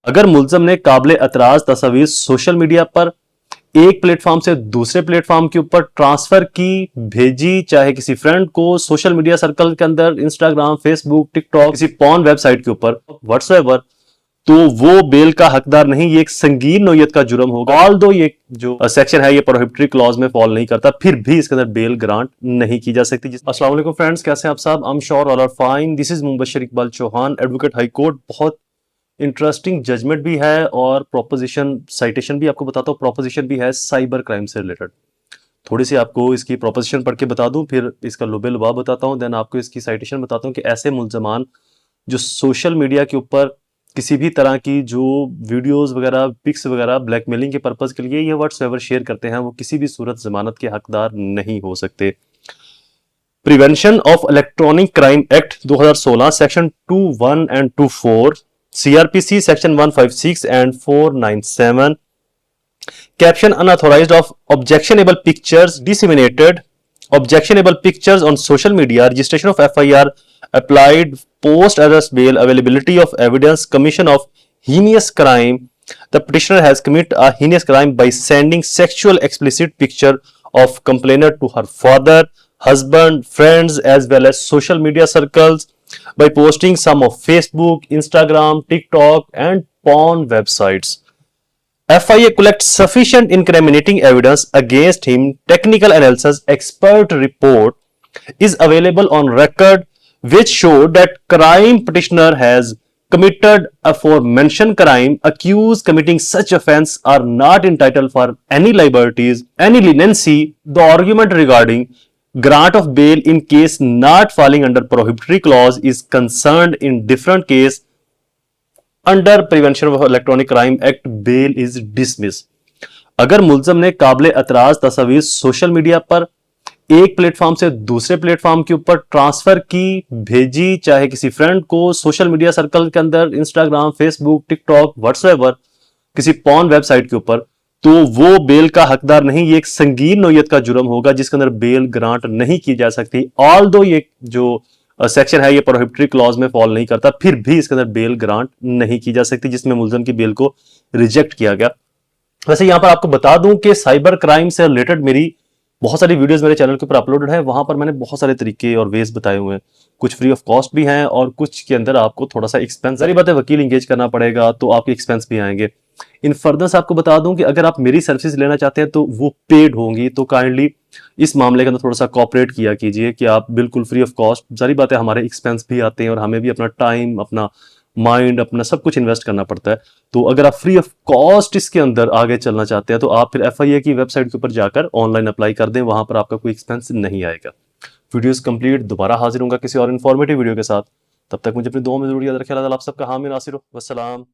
अगर मुलजम ने काबिल एतराज तस्वीर सोशल मीडिया पर एक प्लेटफॉर्म से दूसरे प्लेटफॉर्म के ऊपर ट्रांसफर की, भेजी, चाहे किसी फ्रेंड को, सोशल मीडिया सर्कल के अंदर, इंस्टाग्राम, फेसबुक, टिकटॉक, किसी पॉर्न वेबसाइट के ऊपर, व्हाट्सएवर, तो वो बेल का हकदार नहीं। ये एक संगीन नौयत का जुर्म होगा। ऑल दो ये जो सेक्शन है ये प्रोहिबिटरी क्लॉज में फॉल नहीं करता, फिर भी इसके अंदर बेल ग्रांट नहीं की जा सकती। अस्सलाम वालेकुम फ्रेंड्स, कैसे हैं आप सब? I am sure all are fine. This is Mubashar Iqbal Chauhan, advocate high court. बहुत इंटरेस्टिंग जजमेंट भी है और प्रोपोजिशन साइटेशन भी आपको बताता हूँ, प्रोपोजिशन भी है साइबर क्राइम से रिलेटेड। थोड़ी सी आपको इसकी प्रोपोजिशन पढ़ के बता दूं, फिर इसका लुबे लुबाब बताता हूं, देन आपको इसकी साइटेशन बताता हूं कि ऐसे मुल्जमान जो सोशल मीडिया के ऊपर किसी भी तरह की जो वीडियोस वगैरह, पिक्स वगैरह ब्लैकमेलिंग के पर्पज के लिए ये व्हाट्सएवर शेयर करते हैं, वो किसी भी सूरत जमानत के हकदार नहीं हो सकते। Prevention of electronic crime act 2016 section 21 and 24, CRPC section 156 and 497, caption unauthorized of objectionable pictures disseminated, objectionable pictures on social media, registration of FIR applied, post arrest bail, availability of evidence, commission of heinous crime. The petitioner has committed a heinous crime by sending sexual explicit picture of complainant to her father, husband, friends, as well as social media circles, by posting some of Facebook, Instagram, TikTok, and porn websites. FIA collects sufficient incriminating evidence against him. Technical analysis expert report is available on record, which showed that crime petitioner has committed aforementioned crime. Accused committing such offense are not entitled for any liabilities, any leniency. The argument regarding grant of bail in case not falling under prohibitory clause is concerned in different case. Under Prevention of Electronic Crime Act, bail is dismissed. अगर मुलजम ने काबिल एतराज तस्वीर social media पर एक platform से दूसरे platform के ऊपर ट्रांसफर की, भेजी, चाहे किसी फ्रेंड को, सोशल मीडिया सर्कल के अंदर, इंस्टाग्राम, फेसबुक, टिकटॉक, व्हाट्सएवर, किसी पॉर्न वेबसाइट के ऊपर, तो वो बेल का हकदार नहीं। ये एक संगीन नौयत का जुर्म होगा जिसके अंदर बेल ग्रांट नहीं की जा सकती। ऑल दो ये जो सेक्शन है ये प्रोहिबिटरी क्लॉज में फॉल नहीं करता, फिर भी इसके अंदर बेल ग्रांट नहीं की जा सकती, जिसमें मुलजम की बेल को रिजेक्ट किया गया। वैसे यहां पर आपको बता दूं कि साइबर क्राइम से रिलेटेड मेरी बहुत सारी वीडियोस मेरे चैनल के ऊपर अपलोडेड है। वहां पर मैंने बहुत सारे तरीके और वेज बताए हुए हैं, कुछ फ्री ऑफ कॉस्ट भी हैं और कुछ के अंदर आपको थोड़ा सा एक्सपेंस, सारी बातें वकील इंगेज करना पड़ेगा तो आपके एक्सपेंस भी आएंगे। इन फर्दर आपको बता दूं कि अगर आप मेरी सर्विसेज लेना चाहते हैं तो वो पेड होंगी, तो काइंडली इस मामले के अंदर थोड़ा सा कॉपरेट किया कीजिए कि आप बिल्कुल फ्री ऑफ कॉस्ट, सारी बातें, हमारे एक्सपेंस भी आते हैं और हमें भी अपना टाइम, अपना माइंड, अपना सब कुछ इन्वेस्ट करना पड़ता है। तो अगर आप फ्री ऑफ कॉस्ट इसके अंदर आगे चलना चाहते हैं तो आप फिर FIA की वेबसाइट के ऊपर जाकर ऑनलाइन अप्लाई कर दें, वहां पर आपका कोई एक्सपेंस नहीं आएगा। वीडियोस कंप्लीट, दोबारा हाजिर होगा किसी और इन्फॉर्मेटिव वीडियो के साथ। तब तक मुझे अपनी दुआ में जरूर याद रखें। अल्लाह आप सबका हामी नासिर हो। वस्सलाम।